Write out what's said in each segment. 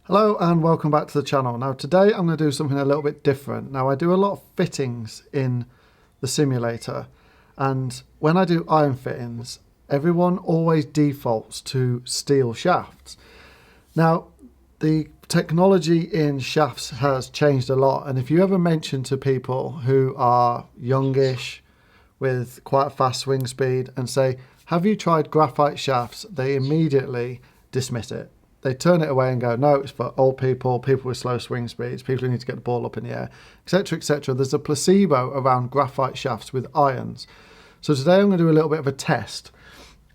Hello and welcome back to the channel. Now today I'm going to do something a little bit different. Now I do a lot of fittings in the simulator, and when I do iron fittings, everyone always defaults to steel shafts. Now the technology in shafts has changed a lot, and if you ever mention to people who are youngish with quite a fast swing speed and say, have you tried graphite shafts, they immediately dismiss it. They turn it away and go, no, it's for old people, people with slow swing speeds, people who need to get the ball up in the air, etc, etc. There's a placebo around graphite shafts with irons. So today I'm going to do a little bit of a test.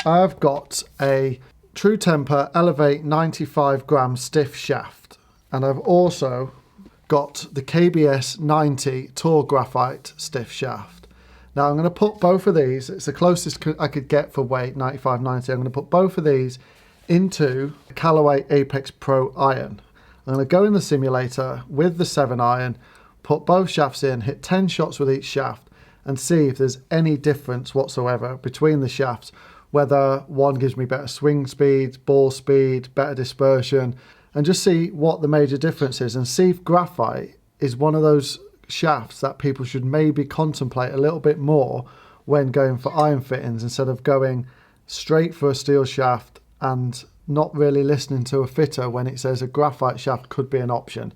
I've got a True Temper Elevate 95 gram stiff shaft, and I've also got the KBS 90 Tour Graphite stiff shaft. Now I'm going to put both of these, it's the closest I could get for weight, 95-90. I'm going to put both of these into a Callaway Apex Pro iron. I'm going to go in the simulator with the 7 iron, put both shafts in, hit 10 shots with each shaft and see if there's any difference whatsoever between the shafts, whether one gives me better swing speed, ball speed, better dispersion, and just see what the major difference is and see if graphite is one of those shafts that people should maybe contemplate a little bit more when going for iron fittings instead of going straight for a steel shaft and not really listening to a fitter when it says a graphite shaft could be an option.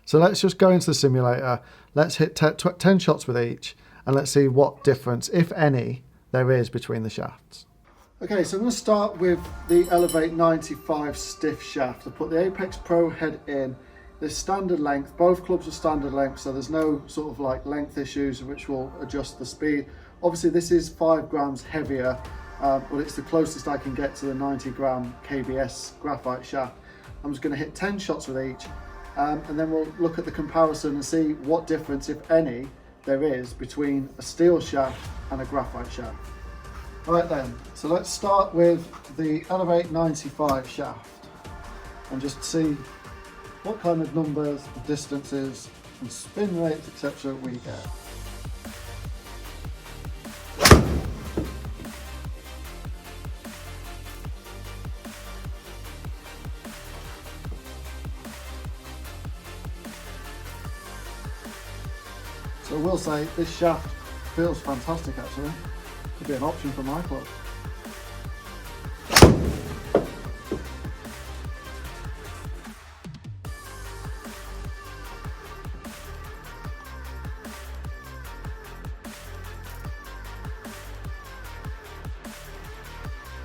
So let's just go into the simulator, let's hit 10 shots with each, and let's see what difference, if any, there is between the shafts. Okay, so I'm going to start with the Elevate 95 stiff shaft. I put the Apex Pro head in. This standard length, both clubs are standard length, so there's no sort of like length issues which will adjust the speed. Obviously this is 5 grams heavier, but it's the closest I can get to the 90 gram KBS graphite shaft. I'm just going to hit 10 shots with each, and then we'll look at the comparison and see what difference, if any, there is between a steel shaft and a graphite shaft. Alright then, so let's start with the Elevate 95 shaft and just see what kind of numbers, distances and spin rates, etc. we get. So I will say this shaft feels fantastic actually. Could be an option for my club.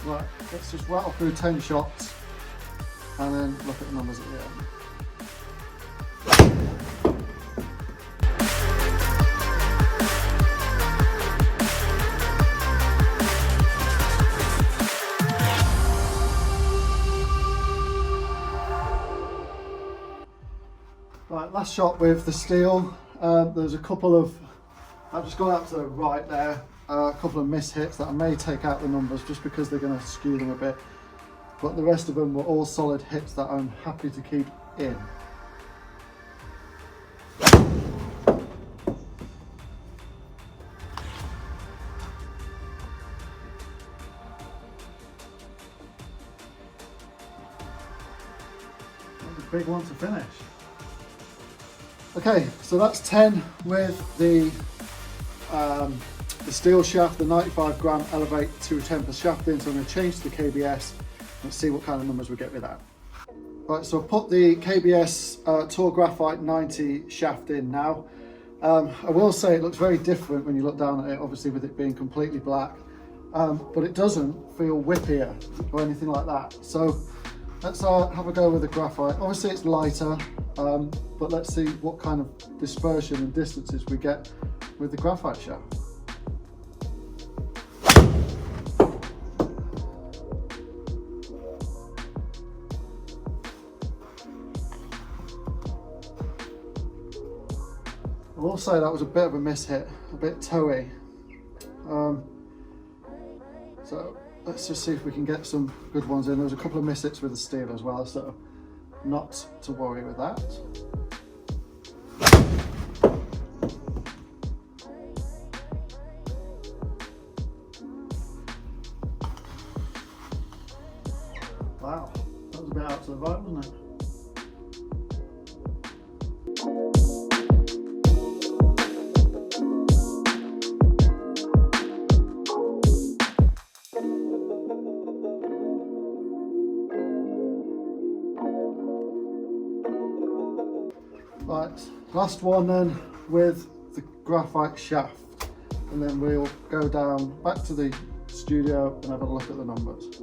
Right, let's just rattle through 10 shots and then look at the numbers at the end. Right, last shot with the steel. There's a couple of, I've just gone out to the right there, a couple of miss hits that I may take out the numbers just because they're going to skew them a bit. But the rest of them were all solid hits that I'm happy to keep in. That's a big one to finish. Okay, so that's 10 with the steel shaft, the 95 gram Elevate True Temper shaft in, so I'm going to change to the KBS and see what kind of numbers we get with that. Right, so I've put the KBS Tour Graphite 90 shaft in now. I will say it looks very different when you look down at it, obviously with it being completely black, but it doesn't feel whippier or anything like that. So let's have a go with the graphite. Obviously it's lighter, but let's see what kind of dispersion and distances we get with the graphite shaft. I will say that was a bit of a miss hit, a bit toey. So let's just see if we can get some good ones in. There was a couple of miss hits with the steel as well, so not to worry with that. Wow, that was a bit out to the right, wasn't it? Last one then with the graphite shaft, and then we'll go down back to the studio and have a look at the numbers.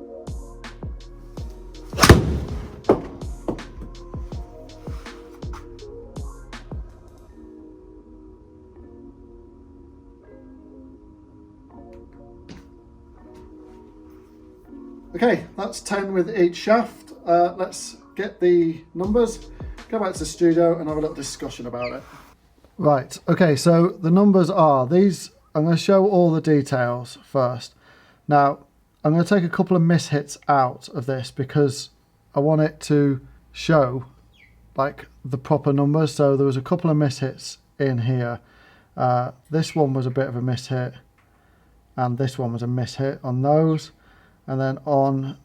Okay, that's 10 with each shaft. Let's get the numbers, go back to the studio and have a little discussion about it. Right, okay, so the numbers are these. I'm going to show all the details first. Now, I'm going to take a couple of mishits out of this because I want it to show like the proper numbers. So there was a couple of mishits in here. This one was a bit of a mishit, and this one was a mishit on those. And then on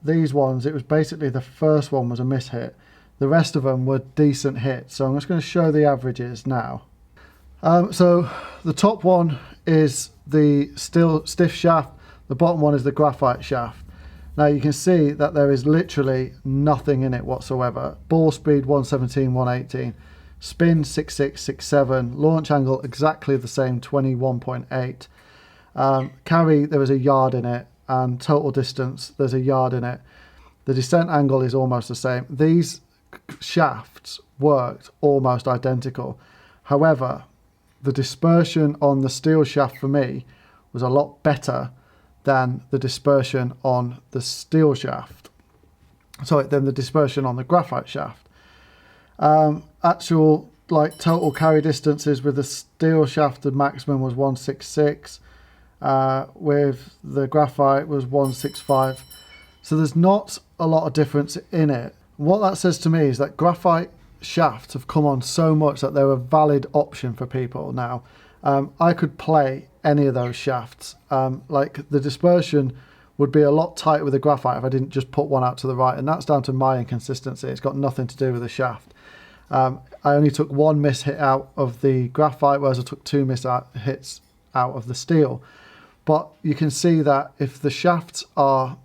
these ones, it was basically the first one was a mishit. The rest of them were decent hits. So I'm just going to show the averages now. So the top one is the stiff shaft. The bottom one is the graphite shaft. Now you can see that there is literally nothing in it whatsoever. Ball speed 117, 118. Spin 66, 67. Launch angle exactly the same, 21.8. Carry, there was a yard in it. And total distance, there's a yard in it. The descent angle is almost the same. These shafts worked almost identical. However, the dispersion on the steel shaft for me was a lot better than the dispersion on the steel shaft. Sorry, than the dispersion on the graphite shaft. Actual like total carry distances with the steel shaft, the maximum was 166. With the graphite was 165. So there's not a lot of difference in it. What that says to me is that graphite shafts have come on so much that they're a valid option for people now. I could play any of those shafts. Like the dispersion would be a lot tighter with the graphite if I didn't just put one out to the right, and that's down to my inconsistency. It's got nothing to do with the shaft. I only took one miss hit out of the graphite, whereas I took two miss hits out of the steel. But you can see that if the shafts are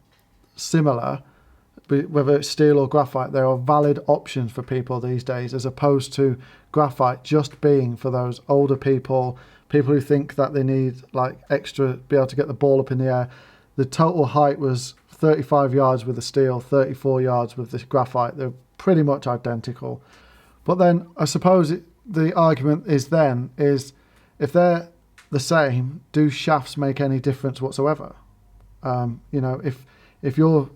similar, whether it's steel or graphite, there are valid options for people these days, as opposed to graphite just being for those older people who think that they need like extra, be able to get the ball up in the air. The total height was 35 yards with the steel, 34 yards with the graphite. They're pretty much identical. But then I suppose the argument is if they're the same, do shafts make any difference whatsoever? You know, if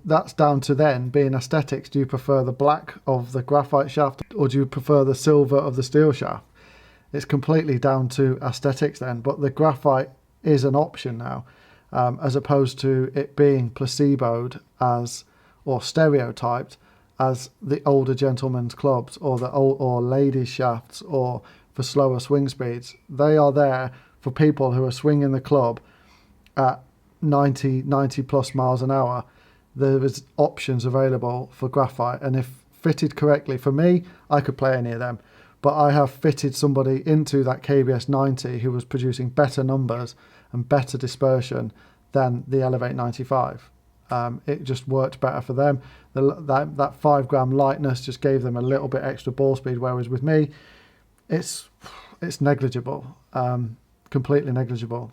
that's down to then being aesthetics. Do you prefer the black of the graphite shaft, or do you prefer the silver of the steel shaft? It's completely down to aesthetics then. But the graphite is an option now, as opposed to it being placeboed as, or stereotyped as, the older gentlemen's clubs or ladies shafts, or for slower swing speeds. They are there for people who are swinging the club at 90 plus miles an hour. There is options available for graphite, and if fitted correctly, for me, I could play any of them. But I have fitted somebody into that KBS 90 who was producing better numbers and better dispersion than the Elevate 95. It just worked better for them. That 5 gram lightness just gave them a little bit extra ball speed, whereas with me, it's negligible. Completely negligible.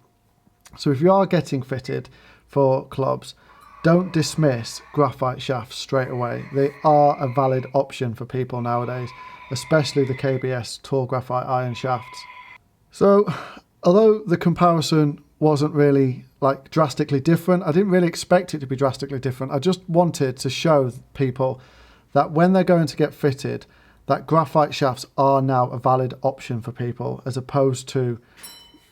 So if you are getting fitted for clubs, don't dismiss graphite shafts straight away. They are a valid option for people nowadays, especially the KBS tall graphite iron shafts. So although the comparison wasn't really like drastically different, I didn't really expect it to be drastically different. I just wanted to show people that when they're going to get fitted, that graphite shafts are now a valid option for people, as opposed to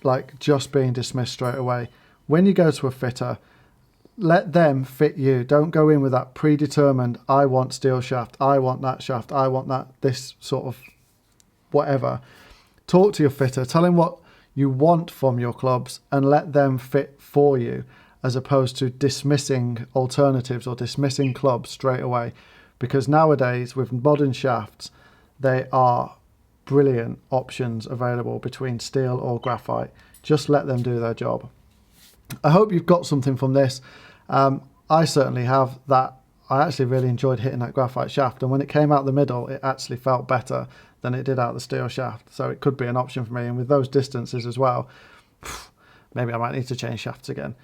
like just being dismissed straight away. When you go to a fitter, let them fit you. Don't go in with that predetermined, I want steel shaft, I want that shaft, I want that, this sort of whatever. Talk to your fitter, tell him what you want from your clubs, and let them fit for you, as opposed to dismissing alternatives or dismissing clubs straight away. Because nowadays with modern shafts, they are brilliant options available between steel or graphite. Just let them do their job. I hope you've got something from this. I certainly have. That I actually really enjoyed hitting that graphite shaft, and when it came out the middle, it actually felt better than it did out the steel shaft. So it could be an option for me. And with those distances as well, maybe I might need to change shafts again.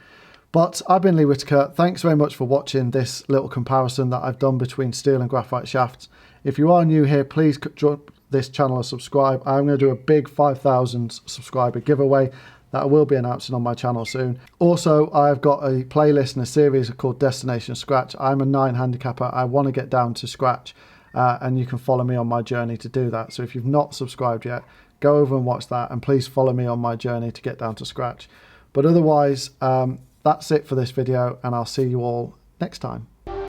But I've been Lee Whittaker. Thanks very much for watching this little comparison that I've done between steel and graphite shafts. If you are new here, please drop this channel a subscribe. I'm going to do a big 5,000 subscriber giveaway that I will be announcing on my channel soon. Also, I've got a playlist and a series called Destination Scratch. I'm a 9 handicapper. I want to get down to scratch, and you can follow me on my journey to do that. So if you've not subscribed yet, go over and watch that, and please follow me on my journey to get down to scratch. But otherwise, that's it for this video, and I'll see you all next time.